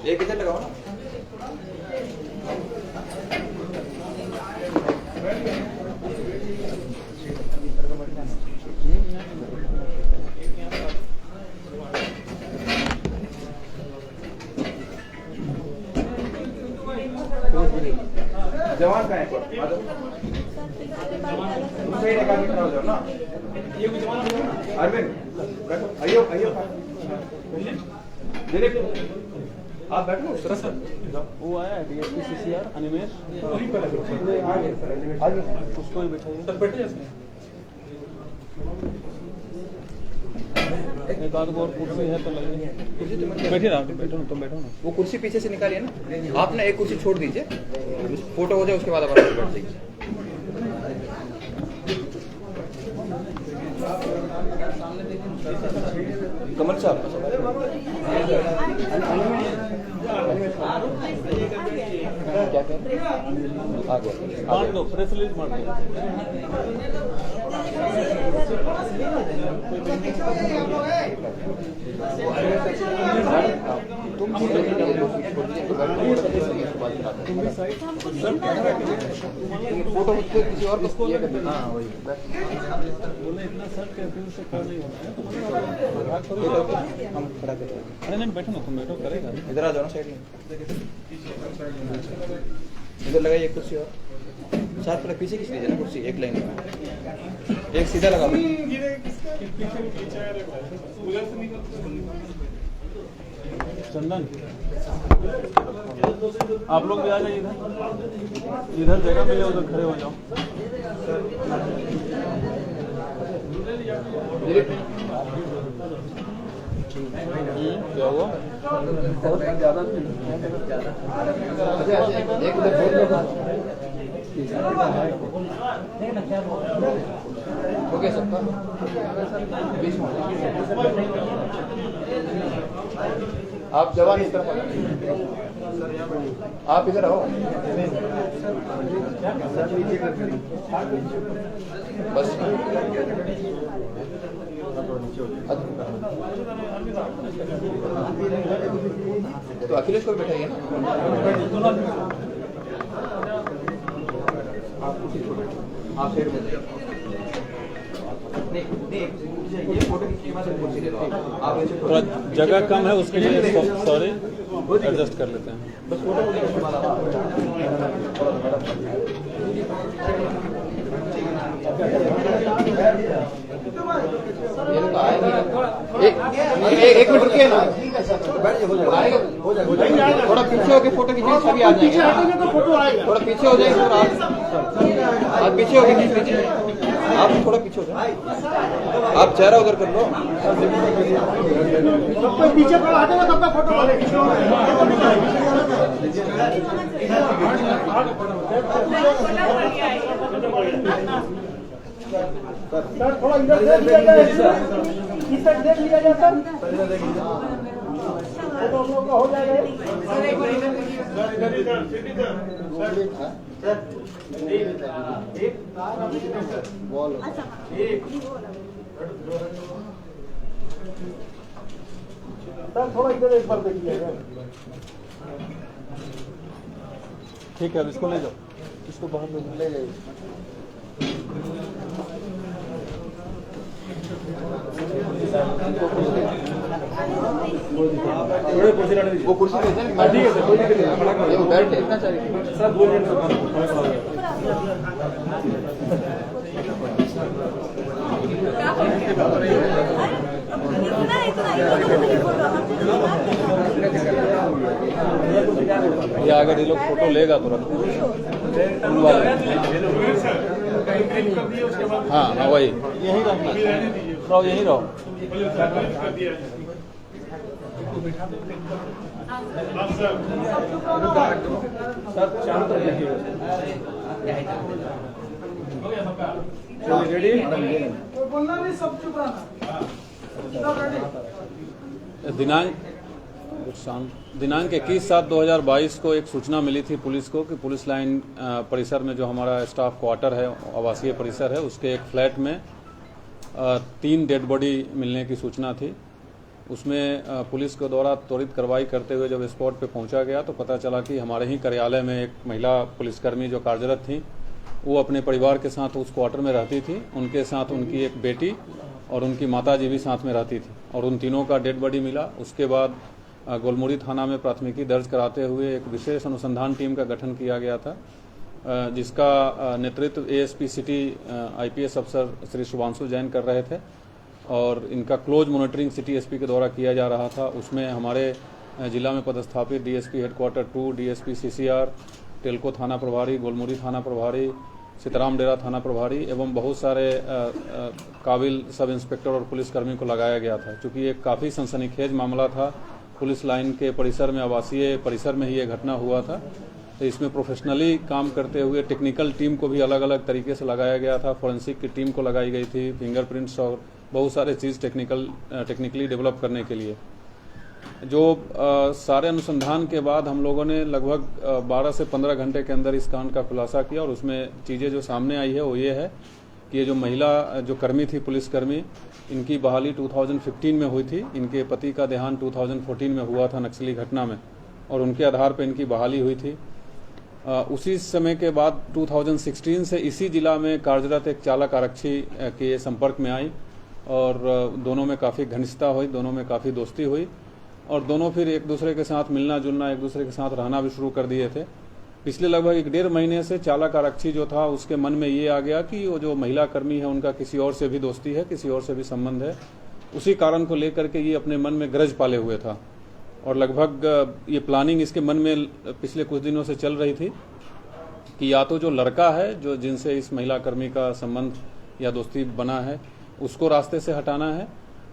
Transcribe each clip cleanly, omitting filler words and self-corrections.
एक इधर लगाओ ना। जवान का है ना अरविंद, आइयो आइयो आप बैठो सर। वो आया है डीएसपी सीसीआर अनिमेश, उसको ही बैठाइए। एक आध और कुर्सी है तो लगे, बैठिए ना, बैठो ना, तुम बैठो ना। वो कुर्सी पीछे से निकालिए ना आप, ना एक कुर्सी छोड़ दीजिए, फोटो हो जाए उसके बाद आप बैठ जाइए। कमल साहब क्या कहें आ गया, मान दो, प्रेस रिलीज मान दो। फोटो किसी और को हाँ वही बोले इतना सर कैंपिंग से कर नहीं होना है, हम खड़ा कर। अरे नहीं बैठो ना, तुम बैठो, करेगा। इधर आ जाओ ना साइड में, इधर लगाइए कुर्सी और साथ थोड़ा पीछे खींच लीजिए ना कुर्सी, एक लाइन में एक सीधा लगा। चंदन आप लोग भी आ जाइए इधर जगह मिले उधर खड़े हो जाओ। क्या हुआ? हो गया सबका बीच में। आप जवान इस तरफ आप इधर आओ बस। तो अखिलेश को बैठाइए ना आप साइड में। थोड़ा जगह कम है उसके लिए सॉरी, एडजस्ट कर लेते हैं। एक मिनट रुकिए ना, थोड़ा पीछे होके फोटो खींचिए, सभी आ जाएंगे। थोड़ा पीछे हो जाएंगे आप पीछे होके खींच लीजिए, आप थोड़ा पीछे हो जाए, आप चेहरा उधर कर लो। पीछे खड़ा हो तब तक फोटो सर थोड़ा इधर देख लिया जाए, इस तक देख लिया जाए सर, फोटो हम लोग का हो जाएगा। सर थोड़ा इधर एक बार देख लिया जाए। ठीक है, अब इसको ले जाओ, इसको बाहर में ले जाइए। वो कुर्सी ठीक है सर, कोई दिक्कत नहीं, वो बैठ इतना चाहिए सर। बोलिए ये अगर ये लोग फोटो लेगा तुरंत, हाँ हाँ वही यही रहो, यही रहो। दिनांक 21/7/2022 को एक सूचना मिली थी पुलिस को कि पुलिस लाइन परिसर में जो हमारा स्टाफ क्वार्टर है, आवासीय परिसर है, उसके एक फ्लैट में 3 डेड बॉडी मिलने की सूचना थी। उसमें पुलिस के द्वारा त्वरित कार्रवाई करते हुए जब स्पॉट पे पहुंचा गया तो पता चला कि हमारे ही कार्यालय में एक महिला पुलिसकर्मी जो कार्यरत थी, वो अपने परिवार के साथ उस क्वार्टर में रहती थी। उनके साथ उनकी एक बेटी और उनकी माताजी भी साथ में रहती थी और उन तीनों का डेड बॉडी मिला। उसके बाद गोलमुड़ी थाना में प्राथमिकी दर्ज कराते हुए एक विशेष अनुसंधान टीम का गठन किया गया था, जिसका नेतृत्व एएसपी सिटी आईपीएस अफसर श्री शुभांशु जैन कर रहे थे और इनका क्लोज मॉनिटरिंग सिटी एसपी के द्वारा किया जा रहा था। उसमें हमारे जिला में पदस्थापित DSP headquarter 2, DSP CCR, Telco थाना प्रभारी, गोलमुड़ी थाना प्रभारी, सीताराम डेरा थाना प्रभारी एवं बहुत सारे काबिल सब इंस्पेक्टर और पुलिसकर्मी को लगाया गया था। चूँकि एक काफ़ी सनसनीखेज मामला था, पुलिस लाइन के परिसर में, आवासीय परिसर में ही ये घटना हुआ था, तो इसमें प्रोफेशनली काम करते हुए टेक्निकल टीम को भी अलग अलग तरीके से लगाया गया था। फॉरेंसिक की टीम को लगाई गई थी, फिंगरप्रिंट्स और बहुत सारे चीज़ टेक्निकली डेवलप करने के लिए। जो सारे अनुसंधान के बाद हम लोगों ने लगभग 12 से 15 घंटे के अंदर इस कांड का खुलासा किया और उसमें चीज़ें जो सामने आई है वो ये है कि ये जो महिला जो कर्मी थी, पुलिसकर्मी, इनकी बहाली 2015 में हुई थी। इनके पति का देहांत 2014 में हुआ था नक्सली घटना में और उनके आधार पर इनकी बहाली हुई थी। उसी समय के बाद 2016 से इसी जिला में कार्यरत एक चालक आरक्षी के संपर्क में आई और दोनों में काफ़ी घनिष्ठता हुई, दोनों में काफ़ी दोस्ती हुई और दोनों फिर एक दूसरे के साथ मिलना जुलना, एक दूसरे के साथ रहना भी शुरू कर दिए थे। पिछले लगभग 1.5 महीने से चालक आरक्षी जो था उसके मन में ये आ गया कि वो जो महिला कर्मी है उनका किसी और से भी दोस्ती है, किसी और से भी संबंध है। उसी कारण को लेकर के ये अपने मन में ग्रज पाले हुए था और लगभग ये प्लानिंग इसके मन में पिछले कुछ दिनों से चल रही थी कि या तो जो लड़का है जो जिनसे इस महिला कर्मी का संबंध या दोस्ती बना है उसको रास्ते से हटाना है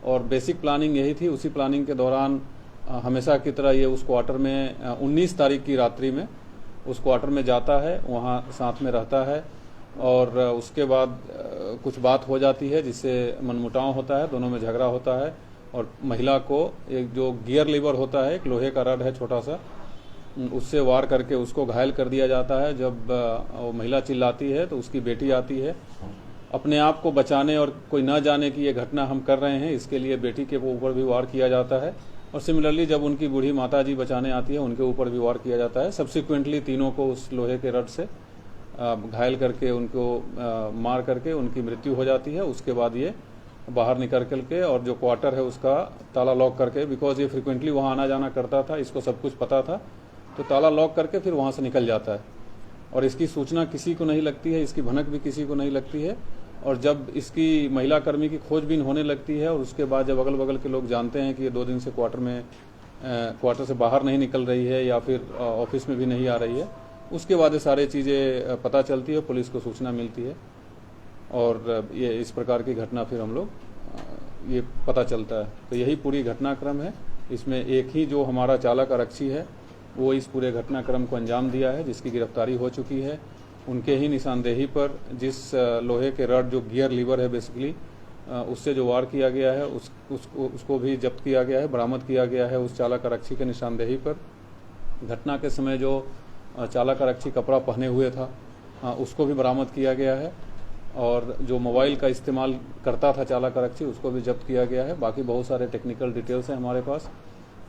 और बेसिक प्लानिंग यही थी। उसी प्लानिंग के दौरान हमेशा की तरह ये उस क्वार्टर में 19 तारीख की रात्रि में उस क्वार्टर में जाता है, वहाँ साथ में रहता है और उसके बाद कुछ बात हो जाती है जिससे मनमुटाव होता है, दोनों में झगड़ा होता है और महिला को एक जो गियर लीवर होता है, एक लोहे का रड है छोटा सा, उससे वार करके उसको घायल कर दिया जाता है। जब वो महिला चिल्लाती है तो उसकी बेटी आती है। अपने आप को बचाने और कोई न जाने कि ये घटना हम कर रहे हैं, इसके लिए बेटी के ऊपर भी वार किया जाता है और सिमिलरली जब उनकी बूढ़ी माताजी बचाने आती है उनके ऊपर भी वार किया जाता है। सब्सिक्वेंटली तीनों को उस लोहे के रड से घायल करके उनको मार करके उनकी मृत्यु हो जाती है। उसके बाद ये बाहर निकल के और जो क्वार्टर है उसका ताला लॉक करके, बिकॉज ये फ्रिक्वेंटली वहाँ आना जाना करता था, इसको सब कुछ पता था, तो ताला लॉक करके फिर वहाँ से निकल जाता है और इसकी सूचना किसी को नहीं लगती है, इसकी भनक भी किसी को नहीं लगती है। और जब इसकी महिला कर्मी की खोजबीन होने लगती है और उसके बाद जब अगल बगल के लोग जानते हैं कि ये 2 दिन से क्वार्टर से बाहर नहीं निकल रही है या फिर ऑफिस में भी नहीं आ रही है, उसके बाद ये सारी चीज़ें पता चलती है, पुलिस को सूचना मिलती है और ये इस प्रकार की घटना फिर हम लोग ये पता चलता है। तो यही पूरी घटनाक्रम है। इसमें एक ही जो हमारा चालक आरक्षी है वो इस पूरे घटनाक्रम को अंजाम दिया है, जिसकी गिरफ्तारी हो चुकी है। उनके ही निशानदेही पर जिस लोहे के रड जो गियर लीवर है बेसिकली, उससे जो वार किया गया है उसको भी जब्त किया गया है, बरामद किया गया है उस चालक आरक्षी के निशानदेही पर। घटना के समय जो चालक आरक्षी कपड़ा पहने हुए था उसको भी बरामद किया गया है और जो मोबाइल का इस्तेमाल करता था चालक आरक्षी उसको भी जब्त किया गया है। बाकी बहुत सारे टेक्निकल डिटेल्स हैं हमारे पास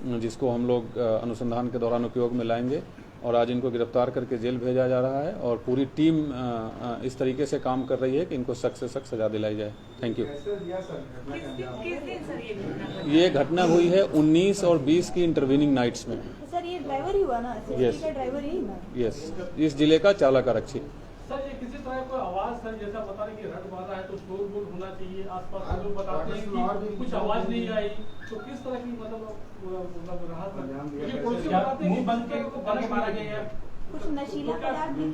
जिसको हम लोग अनुसंधान के दौरान उपयोग में लाएंगे और आज इनको गिरफ्तार करके जेल भेजा जा रहा है और पूरी टीम इस तरीके से काम कर रही है कि इनको सख्त से सख्त सजा दिलाई जाए। Thank you. ये घटना हुई है 19 और 20 की इंटरवीनिंग नाइट्स में। सर ये ड्राइवर ही हुआ ना? यस, ड्राइवर ही ना? यस, इस जिले का चालक आरक्षी। सर ये किसी तरह कोई आवाज, सर जैसा बता रहे कि रट मारा है तो शोर-गुल होना चाहिए, आसपास लोग बताते हैं कि कुछ आवाज नहीं आई, तो किस तरह की मतलब रहा था? ये पुलिस बताते हैं कि बंद के मारा गया है, कुछ नशीला पदार्थ भी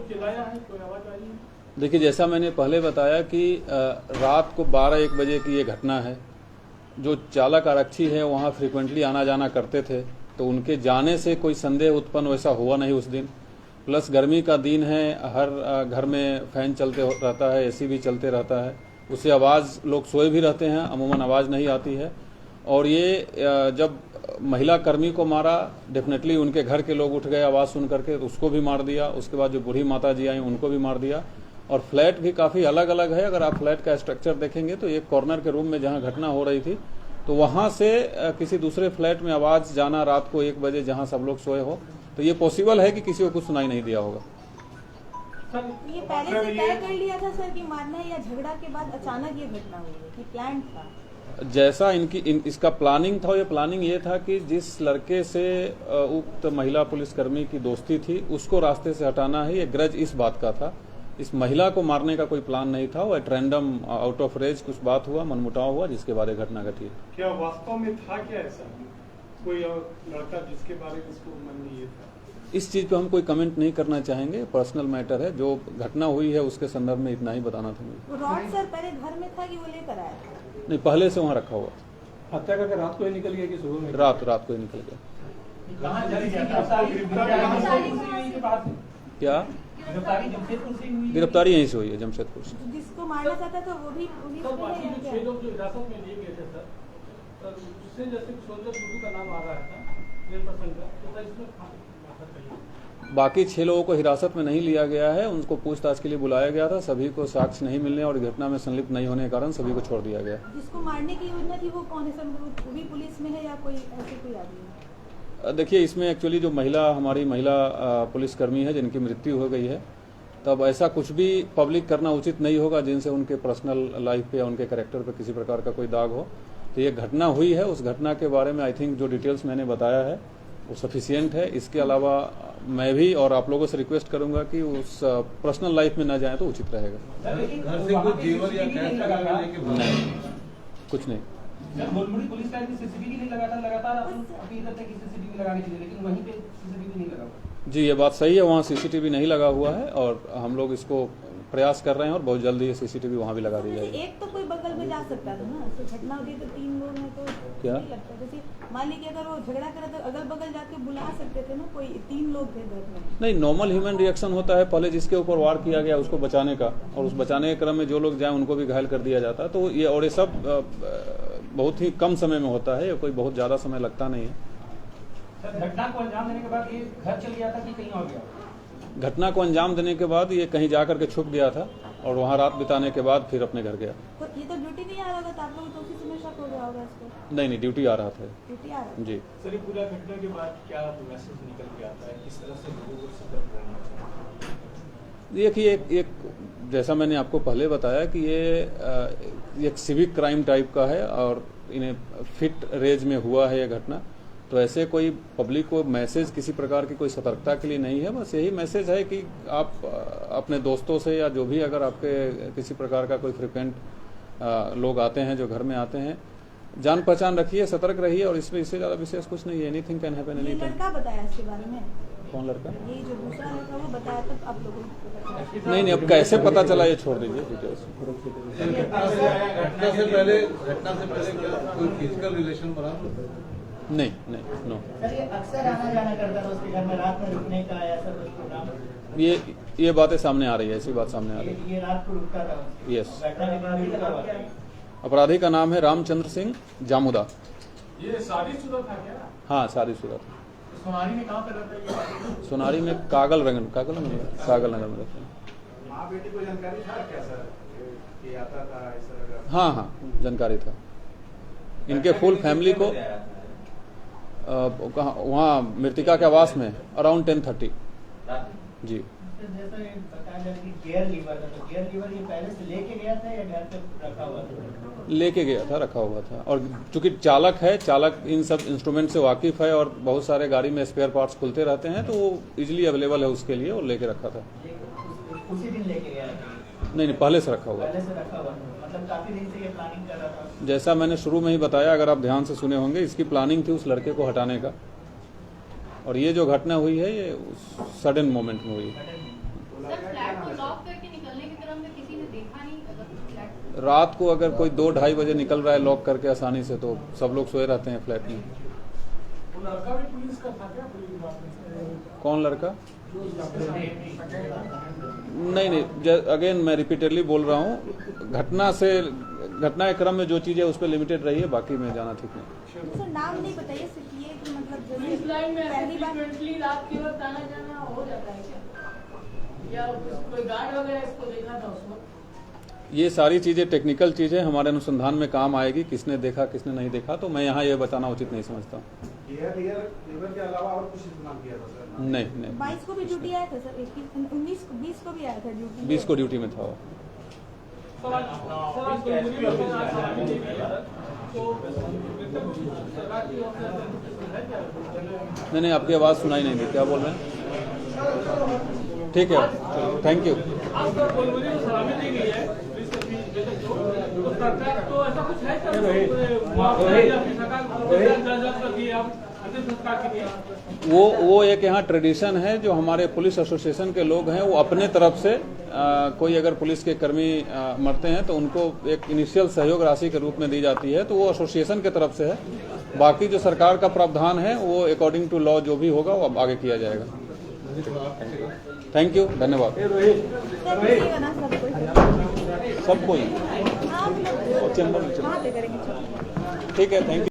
चिल्लाया है, कोई आवाज आई है? देखिए, जैसा मैंने पहले बताया कि रात को 12-1 बजे की ये घटना है। जो चालक आरक्षी है वहाँ फ्रिक्वेंटली आना जाना करते थे, तो उनके जाने से कोई संदेह उत्पन्न वैसा हुआ नहीं उस दिन। प्लस गर्मी का दिन है, हर घर में फैन चलते रहता है, एसी भी चलते रहता है, उससे आवाज़, लोग सोए भी रहते हैं, अमूमन आवाज़ नहीं आती है। और ये जब महिला कर्मी को मारा, डेफिनेटली उनके घर के लोग उठ गए आवाज़ सुन करके, तो उसको भी मार दिया। उसके बाद जो बूढ़ी माता जी आई उनको भी मार दिया। और फ्लैट भी काफ़ी अलग अलग है। अगर आप फ्लैट का स्ट्रक्चर देखेंगे तो एक कॉर्नर के रूम में जहाँ घटना हो रही थी तो वहां से किसी दूसरे फ्लैट में आवाज जाना रात को 1 बजे जहां सब लोग सोए हो, तो ये पॉसिबल है कि किसी को कुछ सुनाई नहीं दिया होगा। ये पहले से तय कर लिया था सर कि मारना है, या झगड़ा के बाद अचानक ये घटना हुई है कि प्लान था? जैसा इसका प्लानिंग था, ये प्लानिंग ये था कि जिस लड़के से उक्त महिला पुलिसकर्मी की दोस्ती थी उसको रास्ते से हटाना है। ये ग्रज इस बात का था, इस महिला को मारने का कोई प्लान नहीं था। वो at random out of rage कुछ बात हुआ, मनमुटाव हुआ, जिसके बाद घटना घटी। क्या वास्तव में था क्या ऐसा कोई और लड़का जिसके बारे में इसको मन नहीं था? इस चीज पे हम कोई कमेंट नहीं करना चाहेंगे, पर्सनल मैटर है। जो घटना हुई है उसके संदर्भ में इतना ही बताना था मुझे। रॉड सर पहले घर में था कि वो लेकर आया था? नहीं, पहले से वहाँ रखा हुआ। हत्या करके रात को ही निकल गया कि सुबह में? रात को ही निकल गया। क्या गिरफ्तारी यहीं से हुई है, जमशेदपुर से। जिसको मारना चाहता था वो भी पुलिस तो में बाकी है जो या 6 लोग जो हिरासत में लिए गए थे सर, उससे जैसे सोल्जर टुडू का नाम आ रहा था पर्सन का, तो इसमें बाकी 6 लोगों को हिरासत में नहीं लिया गया है, उनको पूछताछ के लिए बुलाया गया था। सभी को साक्ष्य नहीं मिलने और घटना में संलिप्त नहीं होने के कारण सभी को छोड़ दिया गया। जिसको मारने की योजना थी वो कौन है सर? वो भी पुलिस में है या कोई ऐसे कोई आदमी है? देखिए, इसमें एक्चुअली जो हमारी महिला पुलिसकर्मी है जिनकी मृत्यु हो गई है, तब ऐसा कुछ भी पब्लिक करना उचित नहीं होगा जिनसे उनके पर्सनल लाइफ पे या उनके कैरेक्टर पे किसी प्रकार का कोई दाग हो। तो ये घटना हुई है, उस घटना के बारे में आई थिंक जो डिटेल्स मैंने बताया है वो सफिशिएंट है। इसके अलावा मैं भी और आप लोगों से रिक्वेस्ट करूंगा कि उस पर्सनल लाइफ में न जाए तो उचित रहेगा। घर से कुछ जेवर या कैश वगैरह लेके कुछ नहीं। मुलमुड़ी पुलिस लाइन में सीसीटीवी नहीं लगा था, लगातार अपील करते कि सीसीटीवी लगाने के लिए, लेकिन वहीं पे सीसीटीवी नहीं लगा हुआ। जी, ये बात सही है, वहाँ सीसीटीवी नहीं लगा हुआ है और हम लोग इसको प्रयास कर रहे हैं और बहुत जल्दी ये सीसीटीवी वहाँ भी लगा दी जाएगी। एक तो कोई बगल में जा सकता था ना, तो घटना होती तो 3 लोग हैं तो क्या नहीं लगता? जैसे मान लीजिए अगर वो झगड़ा करे तो अगल बगल जाके बुला सकते थे ना, कोई 3 लोग थे घर में। नहीं, नॉर्मल ह्यूमन रिएक्शन होता है, पहले जिसके ऊपर वार किया गया उसको बचाने का, और उस बचाने के क्रम में जो लोग जाए उनको भी घायल कर दिया जाता। तो ये और ये सब बहुत ही कम समय में होता है, कोई बहुत ज्यादा समय लगता नहीं है। घटना को अंजाम देने के बाद ये घर चल गया था कि कहीं और गया? घटना को अंजाम देने के बाद ये कहीं जाकर के छुप गया था और वहाँ रात बिताने के बाद फिर अपने घर गया। तो ये तो ड्यूटी नहीं आ रहा था, आप लोग तो उसी समय शक हो गया होगा इसको? नहीं, ड्यूटी आ रहा था। ड्यूटी आ रहा जी। सर, पूरा घटना के बाद क्या मैसेज निकल के आता है, किस तरह से लोगों को सतर्क रहना चाहिए? देखिए, एक जैसा मैंने आपको पहले बताया कि ये एक सिविक क्राइम टाइप का है और इन्हें फिट रेज में हुआ है ये घटना। तो ऐसे कोई पब्लिक को मैसेज किसी प्रकार की कोई सतर्कता के लिए नहीं है, बस यही मैसेज है कि आप अपने दोस्तों से या जो भी अगर आपके किसी प्रकार का कोई फ्रिक्वेंट लोग आते हैं जो घर में आते हैं, जान पहचान रखिए, सतर्क रहिए और इसमें इससे ज्यादा विशेष कुछ नहीं है। एनीथिंग कैन हैपन ये एनीटाइम। लड़का बताया इसके बारे में? कौन लड़का? ये जो दूसरा लड़का वो बताया तब आप लोगों को पता चला? नहीं, अब कैसे पता चला ये छोड़ दीजिए डिटेल्स। घटना से पहले क्या कोई फिजिकल रिलेशन बना? नहीं, नो। सर, ये अक्सर आना जाना करता था उसके घर में, रात में रुकने का ऐसा कुछ प्रोग्राम? ये बातें सामने आ रही है, ऐसी बात सामने आ रही है। ये रात को रुकता था? यस। घटना के बाद भी लगा हुआ था? अपराधी का नाम है रामचंद्र सिंह जामुदा। ये शादीशुदा था क्या? हाँ, शादीशुदा था। सोनारी में कहाँ पे रहता है? सोनारी में कागल नगर में रहते हैं। माँ बेटी को जानकारी था क्या सर कि आता था इस तरह का? हाँ, जानकारी था। इनके फुल फैमिली को वहाँ मृतिका के आवास में अराउंड 10:30 जी। जैसा बताया जाए कि गियर लीवर था, तो गियर लीवर ये पहले से लेके गया था या घर पे रखा हुआ था? लेके गया था, रखा हुआ था। और चूंकि चालक है, चालक इन सब इंस्ट्रूमेंट से वाकिफ है और बहुत सारे गाड़ी में स्पेयर पार्ट्स खुलते रहते हैं, तो वो इजीली अवेलेबल है उसके लिए, और लेके रखा था। उसी दिन लेके गया था? नहीं, पहले से रखा हुआ। पहले से रखा हुआ, मतलब काफी दिन से ये प्लानिंग कर रहा था? जैसा मैंने शुरू में ही बताया, अगर आप ध्यान से सुने होंगे, इसकी प्लानिंग थी उस लड़के को हटाने का, और ये जो घटना हुई है ये सडन मोमेंट में हुई है। सर, फ्लैट को लॉक करके निकलने के क्रम में किसी ने देखा नहीं? अगर रात को अगर कोई 2-2:30 बजे निकल रहा है लॉक करके आसानी से, तो सब लोग सोए रहते हैं फ्लैट में। वो लड़का भी पुलिस का था क्या? कौन लड़का? नहीं, अगेन मैं रिपीटेडली बोल रहा हूँ, घटना के क्रम में जो चीजें उस पर लिमिटेड रही है, बाकी में जाना ठीक नहीं। सर, नाम नहीं बताइए, सिर्फ ये कि मतलब जो पुलिस लाइन में पहली बार फ्रिक्वेंटली रात के वक्त आना जाना हो जाता है क्या? या कोई गार्ड वगैरह इसको देखा था उस वक्त? ये सारी चीज़ें टेक्निकल चीज़ें हमारे अनुसंधान में काम आएगी, किसने देखा किसने नहीं देखा, तो मैं यहाँ ये बताना उचित नहीं समझता हूँ। लीवर के अलावा और कुछ इस्तेमाल किया था सर? नहीं 22 को भी ड्यूटी आया था सर, 20 को भी आया था ड्यूटी। 20 को ड्यूटी में था वो। नहीं आपकी आवाज़ सुनाई नहीं दी, क्या बोल रहे हैं? ठीक है, थैंक यू। वो एक यहाँ ट्रेडिशन है, जो हमारे पुलिस एसोसिएशन के लोग हैं वो अपने तरफ से कोई अगर पुलिस के कर्मी मरते हैं तो उनको एक इनिशियल सहयोग राशि के रूप में दी जाती है, तो वो एसोसिएशन के तरफ से है। बाकी जो सरकार का प्रावधान है वो अकॉर्डिंग टू लॉ जो भी होगा वो आगे किया जाएगा। थैंक यू, धन्यवाद। सब कोई चैम्बर में, ठीक है, थैंक यू।